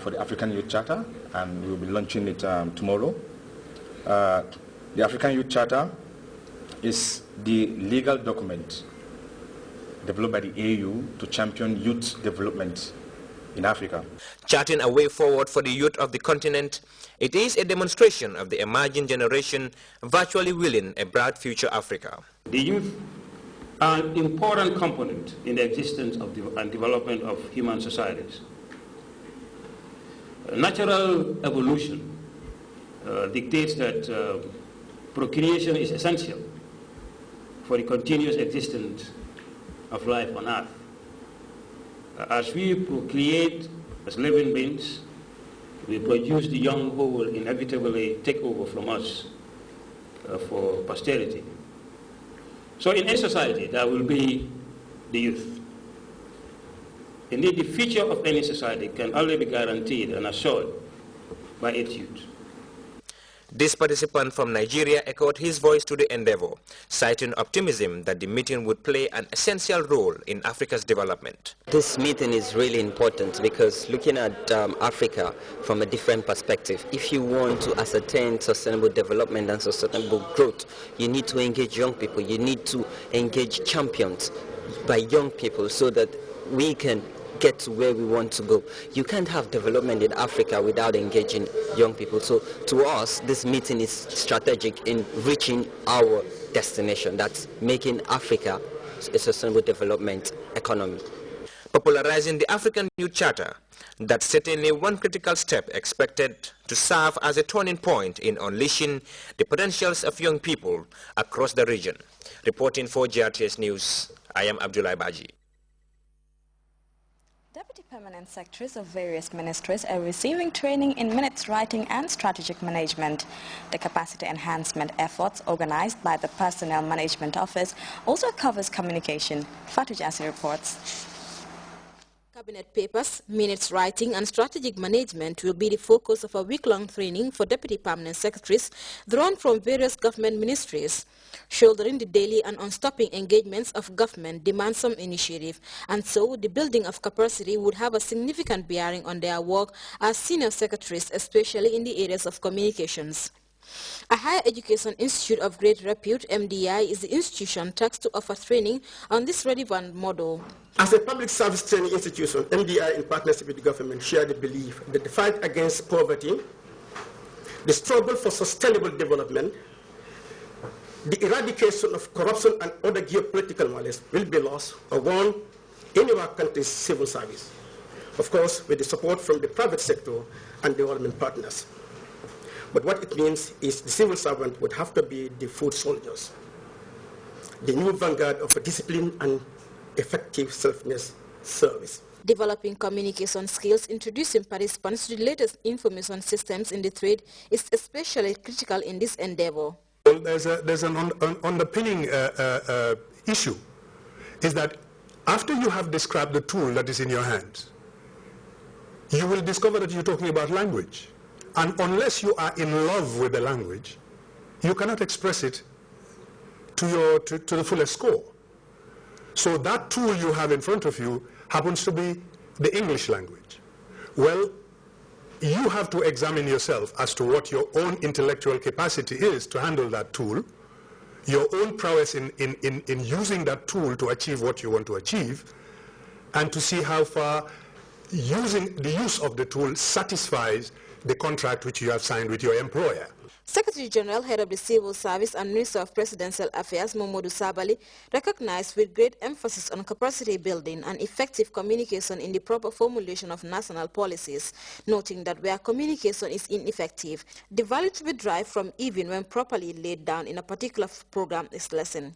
for the African Youth Charter, and we will be launching it tomorrow. The African Youth Charter is the legal document developed by the AU to champion youth development in Africa. Charting a way forward for the youth of the continent, it is a demonstration of the emerging generation virtually willing a bright future Africa. The youth are an important component in the existence of and development of human societies. Natural evolution dictates that procreation is essential for the continuous existence of life on Earth. As we procreate as living beings, we produce the young who will inevitably take over from us for posterity. So in a society, there will be the youth. Indeed, the future of any society can only be guaranteed and assured by its youth. This participant from Nigeria echoed his voice to the endeavor, citing optimism that the meeting would play an essential role in Africa's development. This meeting is really important because looking at Africa from a different perspective, if you want to ascertain sustainable development and sustainable growth, you need to engage young people, you need to engage champions by young people so that we can get to where we want to go. You can't have development in Africa without engaging young people. So to us, this meeting is strategic in reaching our destination. That's making Africa a sustainable development economy. Popularizing the African Youth Charter, that's certainly one critical step expected to serve as a turning point in unleashing the potentials of young people across the region. Reporting for Grts News, I am Abdullah Baji. Deputy Permanent Secretaries of various ministries are receiving training in minutes writing and strategic management. The capacity enhancement efforts organized by the Personnel Management Office also covers communication. Fatou Jassi reports. Cabinet papers, minutes writing and strategic management will be the focus of a week-long training for Deputy Permanent Secretaries drawn from various government ministries. Shouldering the daily and unstopping engagements of government demands some initiative, and so the building of capacity would have a significant bearing on their work as senior secretaries, especially in the areas of communications. A higher education institute of great repute, MDI, is the institution tasked to offer training on this relevant model. As a public service training institution, MDI, in partnership with the government, share the belief that the fight against poverty, the struggle for sustainable development, the eradication of corruption and other geopolitical malice will be lost or won in our country's civil service, of course with the support from the private sector and development partners. But what it means is the civil servant would have to be the foot soldiers, the new vanguard of a disciplined and effective selfless service. Developing communication skills, introducing participants to the latest information systems in the trade is especially critical in this endeavor. Well, there's an underpinning issue, is that after you have described the tool that is in your hands, you will discover that you're talking about language. And unless you are in love with the language, you cannot express it to the fullest score. So that tool you have in front of you happens to be the English language. Well, you have to examine yourself as to what your own intellectual capacity is to handle that tool, your own prowess in using that tool to achieve what you want to achieve, and to see how far the use of the tool satisfies the contract which you have signed with your employer. Secretary General, Head of the Civil Service and Minister of Presidential Affairs, Momodu Sabali, recognized with great emphasis on capacity building and effective communication in the proper formulation of national policies, noting that where communication is ineffective, the value to be derived from even when properly laid down in a particular program is lessened.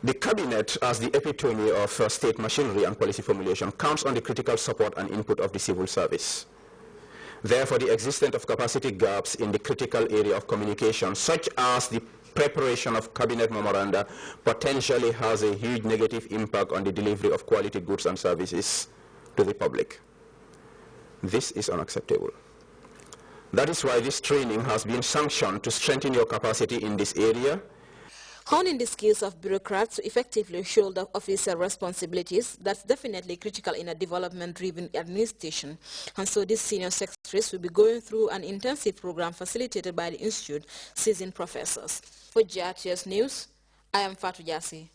The Cabinet, as the epitome of state machinery and policy formulation, counts on the critical support and input of the civil service. Therefore, the existence of capacity gaps in the critical area of communication, such as the preparation of cabinet memoranda, potentially has a huge negative impact on the delivery of quality goods and services to the public. This is unacceptable. That is why this training has been sanctioned to strengthen your capacity in this area. Honing the skills of bureaucrats to effectively shoulder official responsibilities, that's definitely critical in a development-driven administration. And so these senior secretaries will be going through an intensive program facilitated by the Institute seasoned professors. For Grts News, I am Fatou Jassi.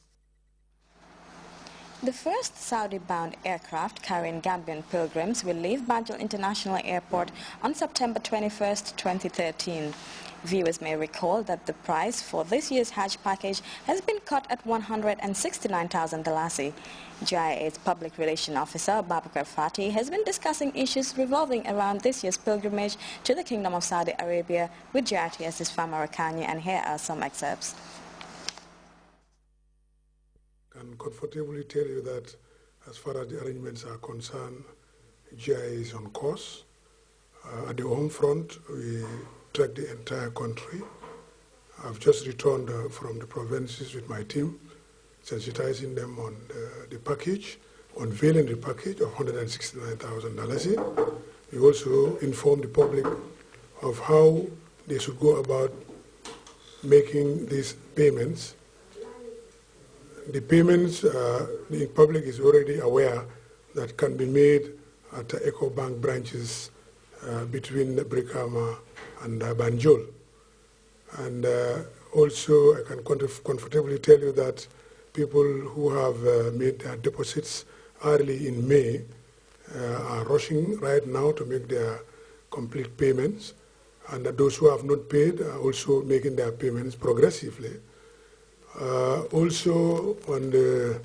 The first Saudi-bound aircraft carrying Gambian pilgrims will leave Banjul International Airport on September 21, 2013. Viewers may recall that the price for this year's Hajj package has been cut at $169,000. GIA's Public Relations Officer, Babakar Fati, has been discussing issues revolving around this year's pilgrimage to the Kingdom of Saudi Arabia with GRTS's Famara Kanye, and here are some excerpts. I can comfortably tell you that as far as the arrangements are concerned, GIA is on course. At the home front, we track the entire country. I've just returned from the provinces with my team, sensitizing them on the package, unveiling the package of $169,000. We also informed the public of how they should go about making these payments. The payments, the public is already aware that can be made at EcoBank branches between Brikama and Banjul. And also I can comfortably tell you that people who have made their deposits early in May are rushing right now to make their complete payments, and that those who have not paid are also making their payments progressively. Also on the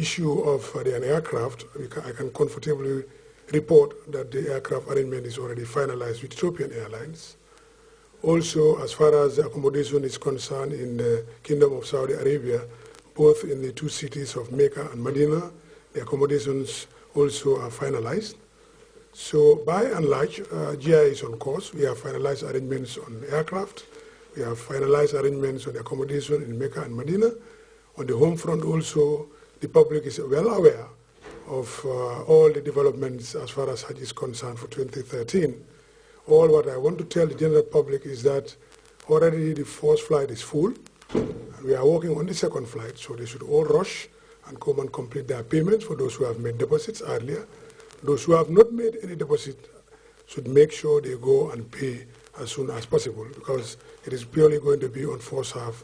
issue of the aircraft, I can comfortably report that the aircraft arrangement is already finalized with Ethiopian Airlines. Also, as far as the accommodation is concerned in the Kingdom of Saudi Arabia, both in the two cities of Mecca and Medina, the accommodations also are finalized. So by and large, GIA is on course. We have finalized arrangements on aircraft. We have finalized arrangements on accommodation in Mecca and Medina. On the home front also, the public is well aware of all the developments as far as Hajj is concerned for 2013. All what I want to tell the general public is that already the first flight is full. We are working on the second flight, so they should all rush and come and complete their payments for those who have made deposits earlier. Those who have not made any deposit should make sure they go and pay as soon as possible, because it is purely going to be on first come,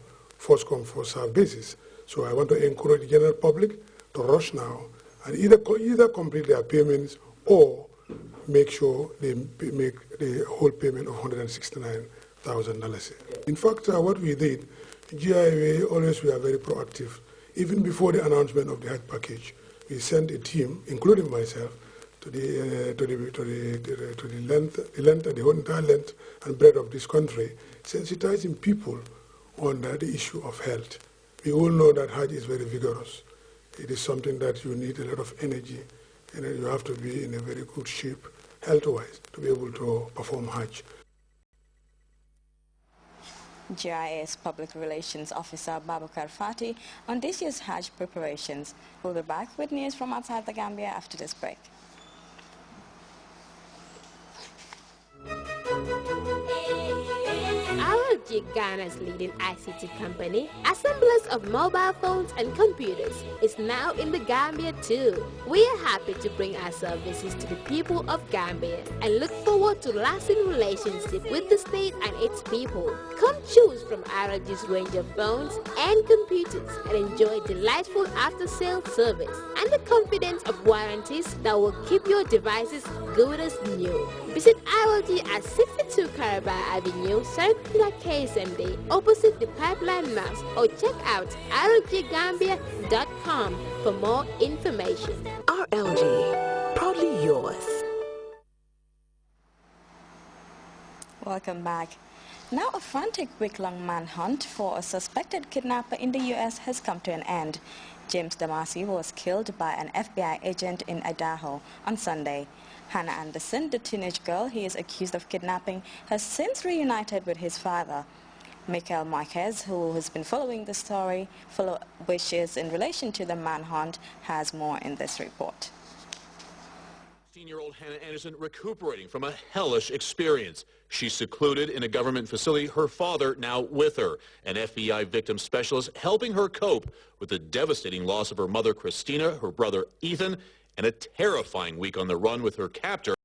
first serve basis. So I want to encourage the general public to rush now and either complete their payments or make sure they make the whole payment of $169,000. In fact, what we did, GIA always we are very proactive. Even before the announcement of the Hajj package, we sent a team, including myself, to the entire length and breadth of this country, sensitizing people on the issue of health. We all know that Hajj is very vigorous. It is something that you need a lot of energy, and you have to be in a very good shape, health-wise, to be able to perform Hajj. GIA's Public Relations Officer Babakar Fati on this year's Hajj preparations. We'll be back with news from outside the Gambia after this break. Ghana's leading ICT company, assemblers of mobile phones and computers, is now in the Gambia too. We are happy to bring our services to the people of Gambia and look forward to lasting relationship with the state and its people. Come choose from ROG's range of phones and computers and enjoy delightful after-sale service and the confidence of warranties that will keep your devices good as new. Visit ROG at 62 Caraba Avenue, Circular KSMD, opposite the Pipeline Mass, or check out roggambia.com for more information. RLG, proudly yours. Welcome back. Now a frantic week-long manhunt for a suspected kidnapper in the U.S. has come to an end. James Damasi was killed by an FBI agent in Idaho on Sunday. Hannah Anderson, the teenage girl he is accused of kidnapping, has since reunited with his father. Michael Marquez, who has been following the story, which is in relation to the manhunt, has more in this report. 19-year-old Hannah Anderson recuperating from a hellish experience. She's secluded in a government facility, her father now with her, an FBI victim specialist helping her cope with the devastating loss of her mother, Christina, her brother, Ethan, and a terrifying week on the run with her captor.